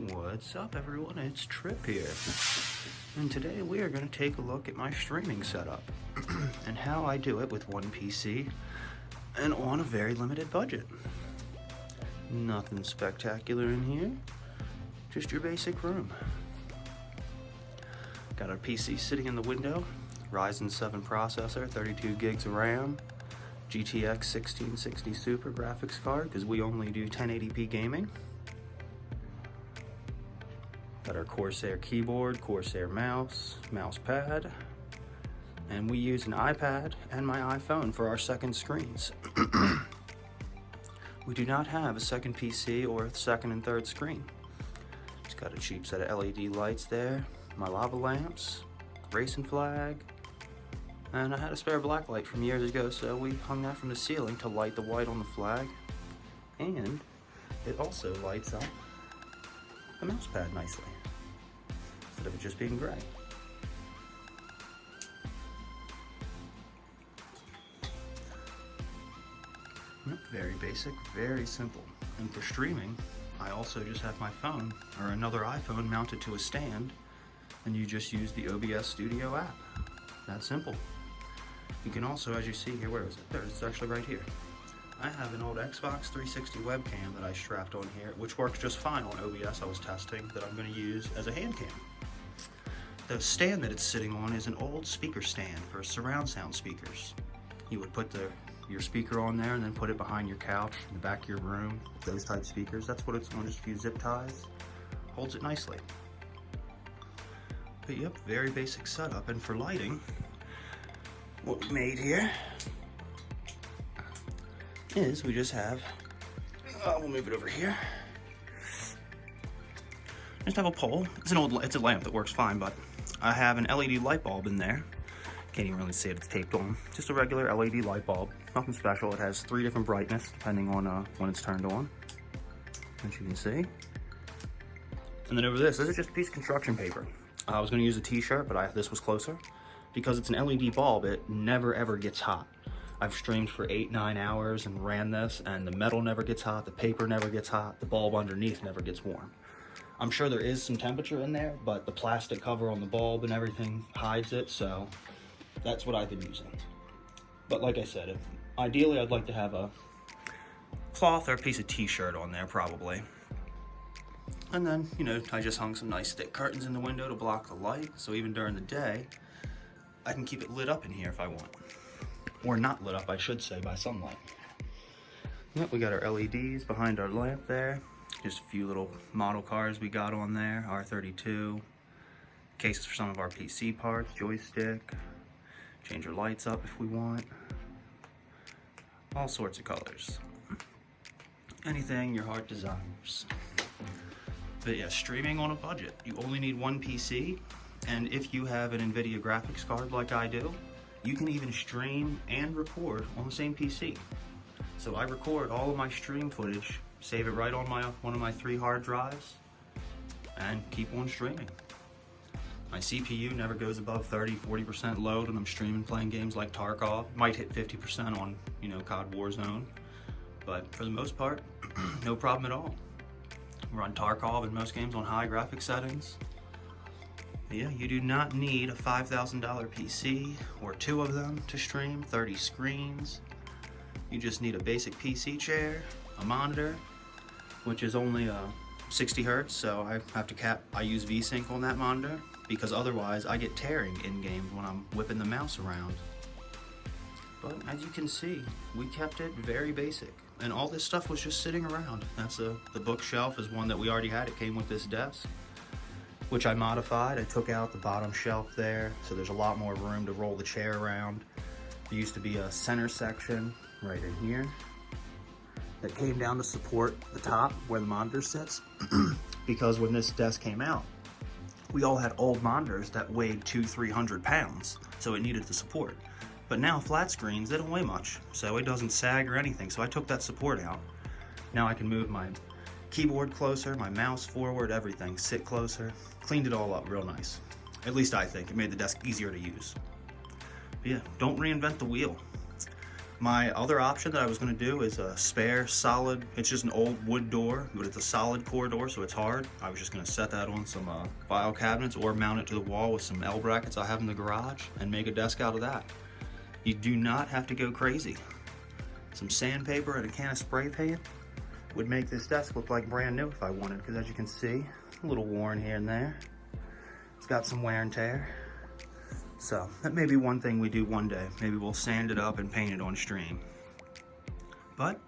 What's up everyone, it's Trip here, and today we are going to take a look at my streaming setup and how I do it with one PC and on a very limited budget. Nothing spectacular in here, just your basic room. Got our PC sitting in the window, Ryzen 7 processor, 32 gigs of RAM, GTX 1660 Super graphics card because we only do 1080p gaming. Got our Corsair keyboard, Corsair mouse pad, and we use an iPad and my iPhone for our second screens. We do not have a second PC or a second and third screen. Just got a cheap set of LED lights there, my lava lamps, racing flag, and I had a spare black light from years ago, so we hung that from the ceiling to light the white on the flag, and it also lights up the mouse pad nicely, instead of it just being gray. Very basic, very simple. And for streaming, I also just have my phone or another iPhone mounted to a stand, and you just use the OBS Studio app. That simple. You can also, as you see here, where is it? There, it's actually right here. I have an old Xbox 360 webcam that I strapped on here, which works just fine on OBS I was testing, that I'm going to use as a hand cam. The stand that it's sitting on is an old speaker stand for surround sound speakers. You would put your speaker on there and then put it behind your couch, in the back of your room, those type speakers. That's what it's on, just a few zip ties. Holds it nicely. But yep, very basic setup. And for lighting, what we made here is we just have, we'll move it over here. Just have a pole. It's a lamp that works fine, but I have an LED light bulb in there. Can't even really see it, it's taped on. Just a regular LED light bulb, nothing special. It has 3 different brightness depending on when it's turned on, as you can see. And then over this is just a piece of construction paper. I was going to use a t-shirt, but this was closer. Because it's an LED bulb, it never ever gets hot. I've streamed for 8-9 hours and ran this, and the metal never gets hot, the paper never gets hot, the bulb underneath never gets warm. I'm sure there is some temperature in there, but the plastic cover on the bulb and everything hides it, so that's what I've been using. But like I said, ideally I'd like to have a cloth or a piece of t-shirt on there probably. And then, you know, I just hung some nice thick curtains in the window to block the light, so even during the day, I can keep it lit up in here if I want. Or not lit up, I should say, by sunlight. Yep, we got our LEDs behind our lamp there. Just a few little model cars we got on there, R32. Cases for some of our PC parts, joystick. Change our lights up if we want. All sorts of colors. Anything your heart desires. But yeah, streaming on a budget. You only need one PC, and if you have an Nvidia graphics card like I do, you can even stream and record on the same PC. So I record all of my stream footage, save it right on one of my 3 hard drives, and keep on streaming. My CPU never goes above 30-40% load when I'm streaming playing games like Tarkov. Might hit 50% on, you know, COD Warzone, but for the most part, no problem at all. Run Tarkov in most games on high graphic settings. But yeah, you do not need a $5,000 PC or 2 of them to stream 30 screens. You just need a basic PC chair, a monitor, which is only 60 hertz, so I have to I use VSync on that monitor, because otherwise I get tearing in games when I'm whipping the mouse around. But as you can see, we kept it very basic. And all this stuff was just sitting around. That's the bookshelf is one that we already had. It came with this desk, which I modified. I took out the bottom shelf there, so there's a lot more room to roll the chair around. There used to be a center section right in here that came down to support the top where the monitor sits. Because when this desk came out, we all had old monitors that weighed 200-300 pounds, so it needed the support. But now flat screens, they don't weigh much, so it doesn't sag or anything, so I took that support out. Now I can move my keyboard closer, my mouse forward, everything, sit closer. Cleaned it all up real nice. At least I think. It made the desk easier to use. But yeah, don't reinvent the wheel. My other option that I was going to do is a spare solid, it's just an old wood door, but it's a solid core door, so it's hard. I was just going to set that on some file cabinets or mount it to the wall with some L brackets I have in the garage and make a desk out of that. You do not have to go crazy. Some sandpaper and a can of spray paint would make this desk look like brand new if I wanted, because as you can see, a little worn here and there. It's got some wear and tear. So that may be one thing we do one day. Maybe we'll sand it up and paint it on stream. But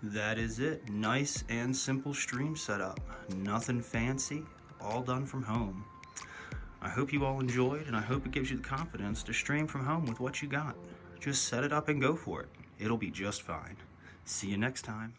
that is it. Nice and simple stream setup. Nothing fancy, all done from home. I hope you all enjoyed, and I hope it gives you the confidence to stream from home with what you got. Just set it up and go for it. It'll be just fine. See you next time.